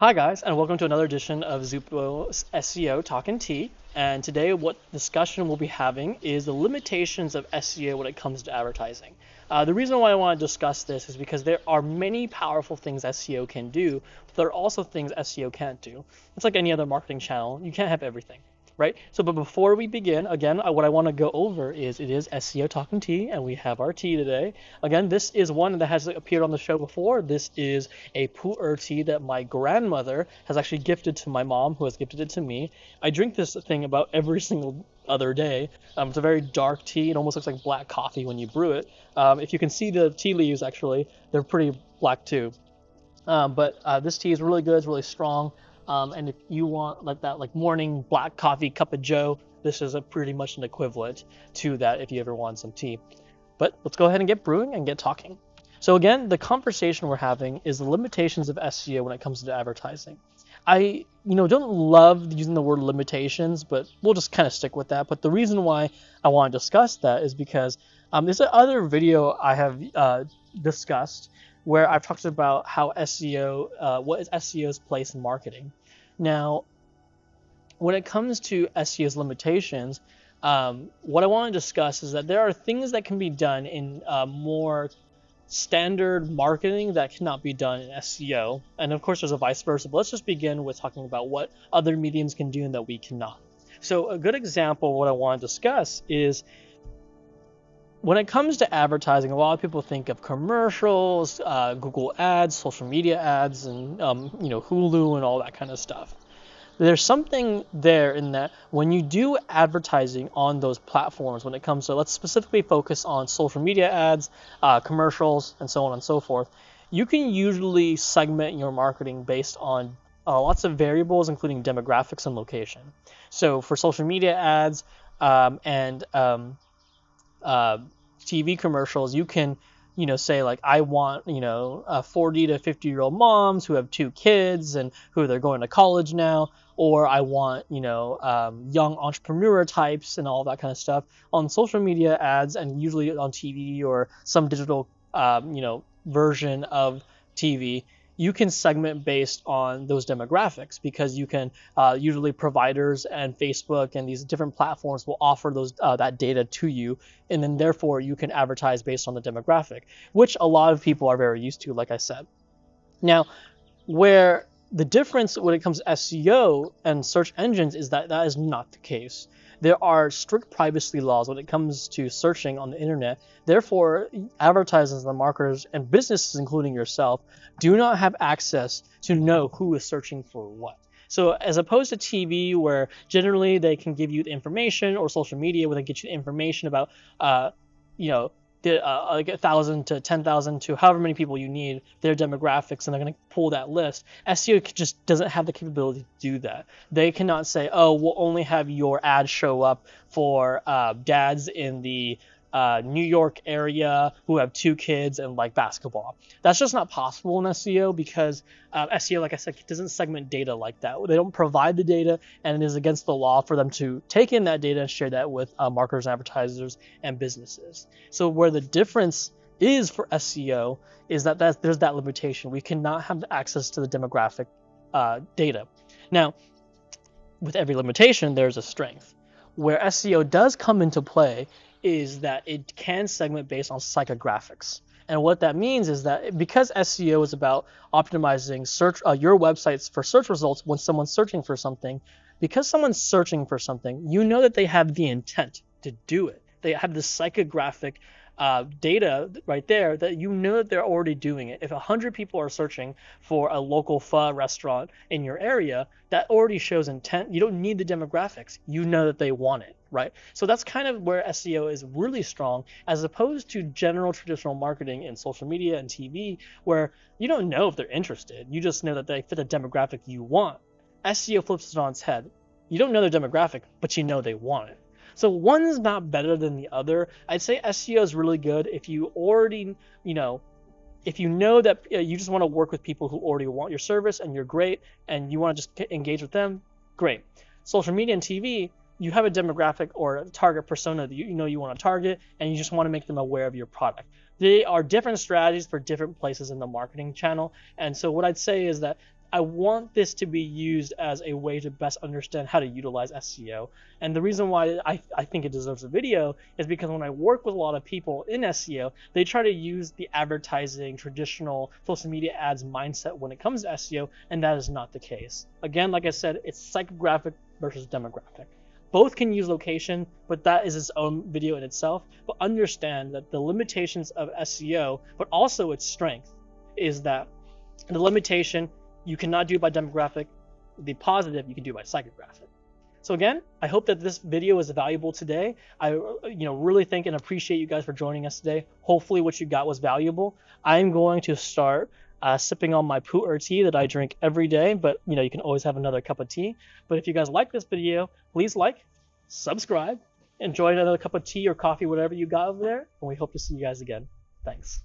Hi guys, and welcome to another edition of Zupo's SEO Talking Tea. And today, what discussion we'll be having is the limitations of SEO when it comes to advertising. The reason why I want to discuss this is because there are many powerful things SEO can do, but there are also things SEO can't do. It's like any other marketing channel; you can't have everything, right? So, but before we begin, again, what I want to go over is it is SEO Talking Tea, and we have our tea today. Again, this is one that has appeared on the show before. This is a pu'er tea that my grandmother has actually gifted to my mom, who has gifted it to me. I drink this thing about every single other day. It's a very dark tea. It almost looks like black coffee when you brew it. If you can see the tea leaves, actually, they're pretty black too. But this tea is really good. It's really strong. And if you want like that morning black coffee cup of joe, this is pretty much an equivalent to that if you ever want some tea. But let's go ahead and get brewing and get talking. So again, the conversation we're having is the limitations of SEO when it comes to advertising. I don't love using the word limitations, but we'll just kind of stick with that. But the reason why I want to discuss that is because there's another video I have discussed where I've talked about how SEO, what is SEO's place in marketing. Now, when it comes to SEO's limitations, what I want to discuss is that there are things that can be done in more standard marketing that cannot be done in SEO. And of course, there's a vice versa. But let's just begin with talking about what other mediums can do and that we cannot. So a good example of what I want to discuss is when it comes to advertising, a lot of people think of commercials, Google ads, social media ads, and Hulu and all that kind of stuff. There's something there in that when you do advertising on those platforms, when it comes to, let's specifically focus on social media ads, commercials, and so on and so forth, you can usually segment your marketing based on lots of variables, including demographics and location. So for social media ads and TV commercials, you can say like, I want 40 to 50-year-old moms who have 2 kids and who they're going to college now, or I want young entrepreneur types and all that kind of stuff on social media ads, and usually on TV or some digital version of TV. You can segment based on those demographics, because you can usually providers and Facebook and these different platforms will offer those that data to you, and then therefore you can advertise based on the demographic, which a lot of people are very used to, like I said. Now, where the difference when it comes to SEO and search engines is that is not the case. There are strict privacy laws when it comes to searching on the internet. Therefore, advertisers and marketers and businesses, including yourself, do not have access to know who is searching for what. So as opposed to TV, where generally they can give you the information, or social media, where they get you information about, like 1,000 to 10,000 to however many people you need, their demographics, and they're going to pull that list. SEO just doesn't have the capability to do that. They cannot say, oh, we'll only have your ad show up for dads in the New York area who have 2 kids and like basketball. That's just not possible in SEO, because SEO, like I said, doesn't segment data like that. They don't provide the data, and it is against the law for them to take in that data and share that with marketers, advertisers, and businesses. So where the difference is for SEO is that there's that limitation. We cannot have access to the demographic data. Now, with every limitation, there's a strength. Where SEO does come into play is that it can segment based on psychographics. And what that means is that because SEO is about optimizing your websites for search results when someone's searching for something, because someone's searching for something, you know that they have the intent to do it. They have the psychographic data right there that you know that they're already doing it. If 100 people are searching for a local pho restaurant in your area, that already shows intent. You don't need the demographics. You know that they want it, right? So that's kind of where SEO is really strong, as opposed to general traditional marketing in social media and TV, where you don't know if they're interested. You just know that they fit the demographic you want. SEO flips it on its head. You don't know their demographic, but you know they want it. So one's not better than the other. I'd say SEO is really good if you already, if you know that you just want to work with people who already want your service and you're great and you want to just engage with them, great. Social media and TV, you have a demographic or a target persona that you want to target, and you just want to make them aware of your product. They are different strategies for different places in the marketing channel. And so what I'd say is that I want this to be used as a way to best understand how to utilize SEO. And the reason why I think it deserves a video is because when I work with a lot of people in SEO, they try to use the advertising, traditional social media ads mindset when it comes to SEO, and that is not the case. Again, like I said, it's psychographic versus demographic. Both can use location, but that is its own video in itself. But understand that the limitations of SEO, but also its strength, is that the limitation, you cannot do it by demographic. The positive, you can do it by psychographic. So again, I hope that this video was valuable today. I really thank and appreciate you guys for joining us today. Hopefully what you got was valuable. I'm going to start sipping on my pu'er tea that I drink every day, but you can always have another cup of tea. But if you guys like this video, please like, subscribe, enjoy another cup of tea or coffee, whatever you got over there, and we hope to see you guys again. Thanks.